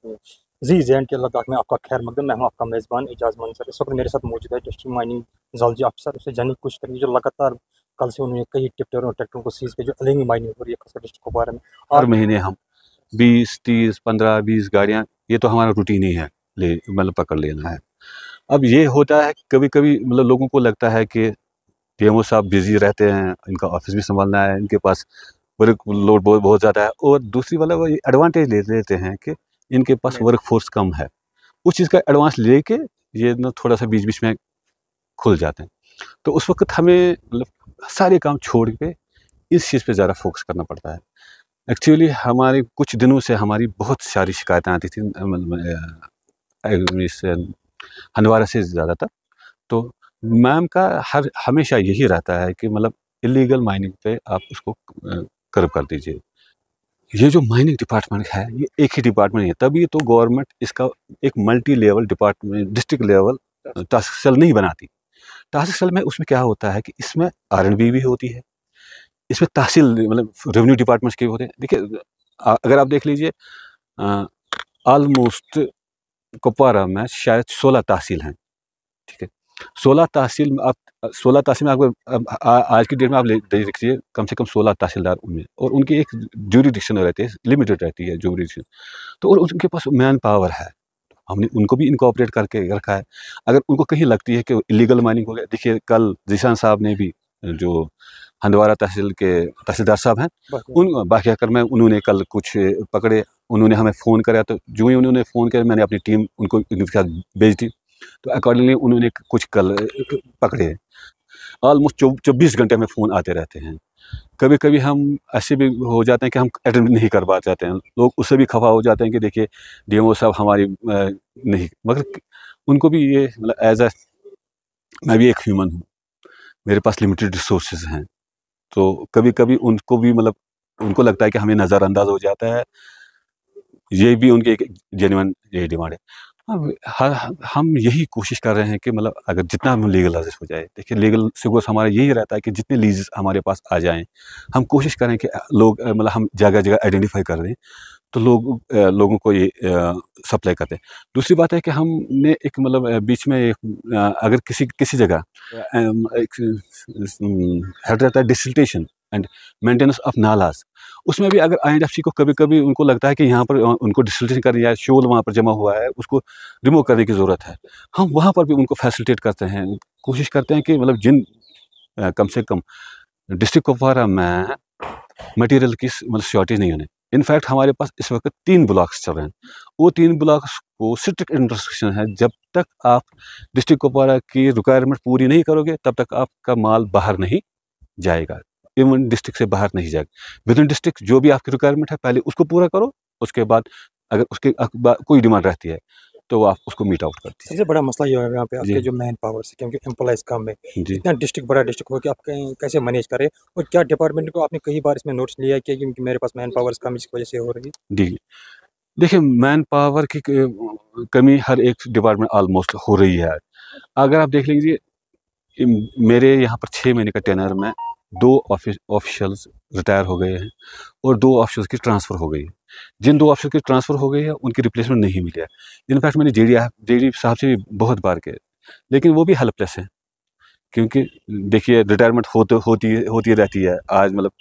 जी ज़ैन के लद्दाख में आपका खैर मकदम। मैं हूँ आपका मेज़बान एजाज़ मंसर। इस वक्त मेरे साथ मौजूद है डिस्ट्रिक्ट माइनिंग ज़ूलॉजी ऑफिसर। उससे जानने की कोशिश करेंगे जो लगातार कल से उन्होंने कई ट्रैक्टरों को सीज़ किया जो इलीगल माइनिंग हो रही है खासकर डिस्ट्रिक्ट कुपवारा में। हर आप महीने हम 20, 30, 15, 20 गाड़ियाँ, ये तो हमारा रूटीन ही है, ले मतलब पकड़ लेना है। अब ये होता है कभी-कभी, मतलब लोगों को लगता है कि पीएमओ साहब बिज़ी रहते हैं, इनका ऑफ़िस भी सँभालना है, इनके पास वर्क लोड बहुत बहुत ज़्यादा है, और दूसरी वाला वो एडवांटेज ले लेते हैं कि इनके पास वर्क फ़ोर्स कम है। उस चीज़ का एडवांस लेके ये ना थोड़ा-सा बीच-बीच में खुल जाते हैं। तो उस वक़्त हमें मतलब सारे काम छोड़ के इस चीज़ पे ज़्यादा फ़ोकस करना पड़ता है। एक्चुअली हमारे कुछ दिनों से हमारी बहुत सारी शिकायतें आती थी, मतलब इस हंदवारा से ज़्यादातर। तो मैम का हर हमेशा यही रहता है कि मतलब इल्लीगल माइनिंग पे आप उसको कर्व कर दीजिए। ये जो माइनिंग डिपार्टमेंट है, ये एक ही डिपार्टमेंट नहीं है, तभी तो गवर्नमेंट इसका एक multi level department, district level task cell नहीं बनाती। टास्क सेल में उसमें क्या होता है कि इसमें आर&बी भी होती है, इसमें तहसील मतलब रेवेन्यू डिपार्टमेंट्स के होते हैं। देखिए, अगर आप देख लीजिए, ऑलमोस्ट कुपवारा में शायद 16 तहसील हैं, ठीक है। 16 तहसील में आप 16 तहसील में आपको आज की डेट में आप देखिए कम से कम 16 तहसीलदार उनमें, और उनकी एक ज्यूरिडिक्शन रहती है, लिमिटेड रहती है ज्यूरिडिक्शन। तो और उनके पास मैन पावर है, हमने उनको भी इनकॉर्पोरेट करके रखा है। अगर उनको कहीं लगती है कि इलीगल माइनिंग हो गया, देखिए कल जीशान साहब ने भी, जो हंदवारा तहसील के तहसीलदार साहब हैं, उन बाखियाकर में उन्होंने कल कुछ पकड़े। उन्होंने हमें फ़ोन करा, तो जो ही उन्होंने फ़ोन किया मैंने अपनी टीम उनको इनके साथ भेज दी। तो अकॉर्डिंगली उन्होंने कुछ कल पकड़े। ऑलमोस्ट 24 घंटे में फ़ोन आते रहते हैं। कभी-कभी हम ऐसे भी हो जाते हैं कि हम अटेंड नहीं कर पा जाते हैं। लोग उससे भी खफ़ा हो जाते हैं कि देखिए डीएमओ साहब हमारी नहीं, मगर उनको भी ये मतलब एज़ मैं भी एक ह्यूमन हूँ, मेरे पास लिमिटेड रिसोर्सेज़ हैं। तो कभी-कभी उनको भी मतलब उनको लगता है कि हमें नज़रअंदाज हो जाता है। ये भी उनकी एक जेन्युइन ये डिमांड है। अब हम यही कोशिश कर रहे हैं कि मतलब अगर जितना हम लीगलाइज़ हो जाए। देखिए लीगल से बस हमारा यही रहता है कि जितने लीज़ हमारे पास आ जाएँ, हम कोशिश करें कि लोग मतलब हम जगह-जगह आइडेंटिफ़ाई कर दें, तो लोगों को ये सप्लाई करते हैं। दूसरी बात है कि हमने एक मतलब बीच में एक अगर किसी किसी जगह एक हेड रहता है डिसिल्टेशन एंड मेंटेनेंस ऑफ नालाज़। उसमें भी अगर आईएनएफसी को कभी-कभी उनको लगता है कि यहाँ पर उनको डिसिल्टेशन करनी है, शोल वहाँ पर जमा हुआ है, उसको रिमूव करने की ज़रूरत है। हम वहाँ पर भी उनको फैसिलिटेट करते हैं। कोशिश करते हैं कि मतलब जिन कम से कम डिस्ट्रिक्ट कुपवारा में मटेरियल की मतलब शॉर्टेज नहीं होने। इनफैक्ट हमारे पास इस वक़्त 3 ब्लॉक्स चल रहे हैं। वो 3 ब्लॉक्स को स्ट्रिक्ट इंस्ट्रक्शन है, जब तक आप डिस्ट्रिक्ट कुपवारा की रिक्वायरमेंट पूरी नहीं करोगे, तब तक आपका माल बाहर नहीं जाएगा। इवन डिस्ट्रिक्ट से बाहर नहीं जाएगा। विदिन डिस्ट्रिक्ट जो भी आपकी रिक्वायरमेंट है, पहले उसको पूरा करो, उसके बाद अगर उसके कोई डिमांड रहती है, तो आप उसको मीट आउट कर सबसे दीजिए। बड़ा मसला ये है यहाँ पे जी, आपके जो मैन पावर से, क्योंकि एम्प्लॉइज़ कम है। जी, इतना बड़ा डिस्ट्रिक्ट हो के आप कैसे मैनेज करें? और क्या डिपार्टमेंट को आपने कई बार इसमें नोट्स लिया है कि क्योंकि मेरे पास मैन पावर्स कम इसकी वजह से हो रही है? जी। देखिए, मैन पावर की कमी हर एक डिपार्टमेंट ऑलमोस्ट हो रही है। अगर आप देख लीजिए, मेरे यहाँ पर 6 महीने का टेन्योर में 2 ऑफिशियल्स रिटायर हो गए हैं, और 2 ऑफिशियल्स की ट्रांसफ़र हो गई है। जिन 2 ऑफिसर की ट्रांसफ़र हो गई है, उनकी रिप्लेसमेंट नहीं मिली है। इनफैक्ट मैंने जेडी साहब से भी बहुत बार किया, लेकिन वो भी हेल्पलेस हैं, क्योंकि देखिए रिटायरमेंट होती रहती है। आज मतलब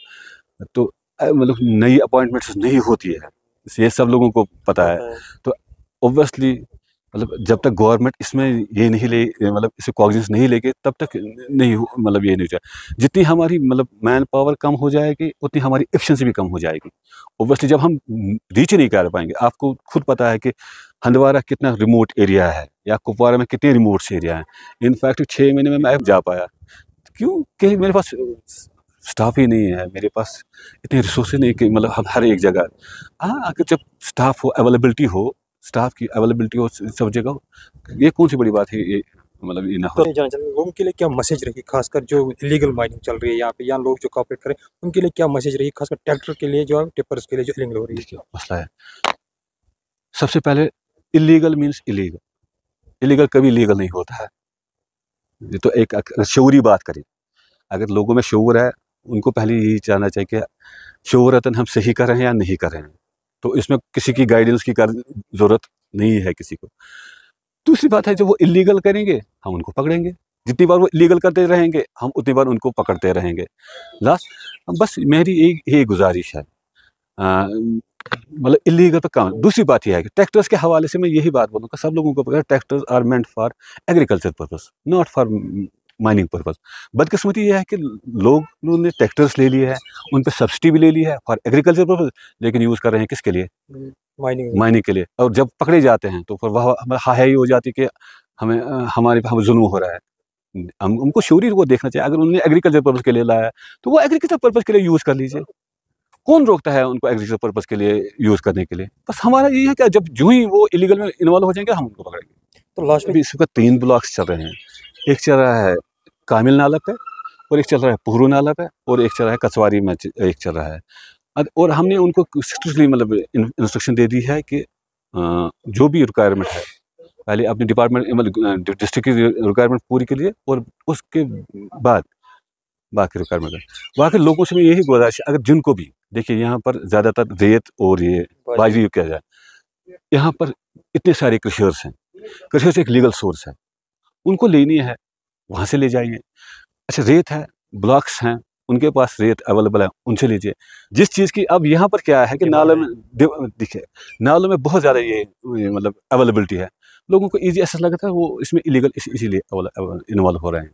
तो मतलब नई अपॉइंटमेंट्स नहीं होती है, ये सब लोगों को पता है। तो ऑब्वियसली मतलब जब तक गवर्नमेंट इसमें ये नहीं ले मतलब इसे कॉग्निज़ेंस नहीं लेगी, तब तक नहीं मतलब ये नहीं हो जाए। जितनी हमारी मतलब मैन पावर कम हो जाएगी, उतनी हमारी एफिशिएंसी भी कम हो जाएगी। ऑब्वियसली जब हम रीच नहीं कर पाएंगे, आपको खुद पता है कि हंदवारा कितना रिमोट एरिया है, या कुपवारा में कितने रिमोट एरिया हैं। इनफैक्ट 6 महीने में मैं जा पाया, क्यों कि मेरे पास स्टाफ ही नहीं है, मेरे पास इतने रिसोर्सेज नहीं कि मतलब हम हर एक जगह। हाँ, अगर जब स्टाफ हो, अवेलेबिलिटी हो, स्टाफ की अवेलेबिलिटी हो सब जगह हो, ये कौन सी बड़ी बात है, ये मतलब ये ना हो। तो ये जानना चाहूँगा लोगों के लिए क्या मैसेज रहेगी, खासकर जो इलीगल माइनिंग चल रही है यहाँ पे, या लोग जो कॉपरेट करें, उनके लिए क्या मैसेज रहेगी, खासकर ट्रैक्टर के लिए जो है, टिपर्स के लिए जो इलीगल हो रही है? देखिए मसला है, सबसे पहले इलीगल मीन्स इलीगल, इलीगल कभी लीगल नहीं होता है। ये तो एक शऊरी बात करें, अगर लोगों में शऊर है, उनको पहले यही जानना चाहिए कि शऊरतन हम सही कर रहे हैं या नहीं कर रहे हैं। तो इसमें किसी की गाइडेंस की ज़रूरत नहीं है किसी को। दूसरी बात है, जब वो इलीगल करेंगे हम उनको पकड़ेंगे, जितनी बार वो इलीगल करते रहेंगे हम उतनी बार उनको पकड़ते रहेंगे। लास्ट बस मेरी यही गुजारिश है, मतलब इलीगल पर काम। दूसरी बात यह है कि ट्रैक्टर्स के हवाले से मैं यही बात बोलूँगा, सब लोगों को पता है tractors are meant for agriculture purpose, not for mining purpose. बदकिस्मती यह है कि लोगों ने ट्रैक्टर्स ले लिए हैं, उन पर सब्सिडी भी ले ली है फॉर एग्रीकल्चर पर्पस, लेकिन यूज़ कर रहे हैं किसके लिए? माइनिंग के लिए। और जब पकड़े जाते हैं तो फिर वह हाई हो जाती कि हमें हमारे हम जुल्म हो रहा है। हम उनको श्योरी को देखना चाहिए। अगर उन्होंने एग्रीकल्चर पर्पस के लिए लाया है तो वो एग्रीकल्चर पर्पस के लिए यूज़ कर लीजिए। कौन रोकता है उनको एग्रीकल्चर पर्पस के लिए यूज़ करने के लिए? बस हमारा यही है कि जब जो ही वो इलीगल में इन्वॉल्व हो जाएंगे हम उनको पकड़ेंगे। तो लास्ट में अभी इस वक्त 3 ब्लॉक्स चल रहे हैं। एक चल रहा है कामिल नाला पे, और एक चल रहा है पुहरू नाला पे, और एक चल रहा है कचवारी में एक चल रहा है। और हमने उनको स्ट्रिक्टली मतलब इंस्ट्रक्शन दे दी है कि जो भी रिक्वायरमेंट है पहले अपने डिपार्टमेंट मतलब डिस्ट्रिक्ट की रिक्वायरमेंट पूरी के लिए, और उसके बाद बाकी रिक्वायरमेंट है। बाकी लोगों से मैं यही गुजारिश है, अगर जिनको भी देखिए यहाँ पर ज़्यादातर रेत और ये बाजरी किया जाए, यहाँ पर इतने सारे क्रशर्स हैं, क्रशर्स एक लीगल सोर्स है, उनको लेनी है वहाँ से ले जाइए। अच्छा रेत है, ब्लॉक्स हैं, उनके पास रेत अवेलेबल है, उनसे लीजिए। जिस चीज़ की अब यहाँ पर क्या है कि नालों में देखिए नालों में बहुत ज़्यादा ये मतलब अवेलेबिलिटी है, लोगों को ईजी एक्सेस लगता है, वो इसमें इलीगल इसीलिए इन्वॉल्व हो रहे हैं।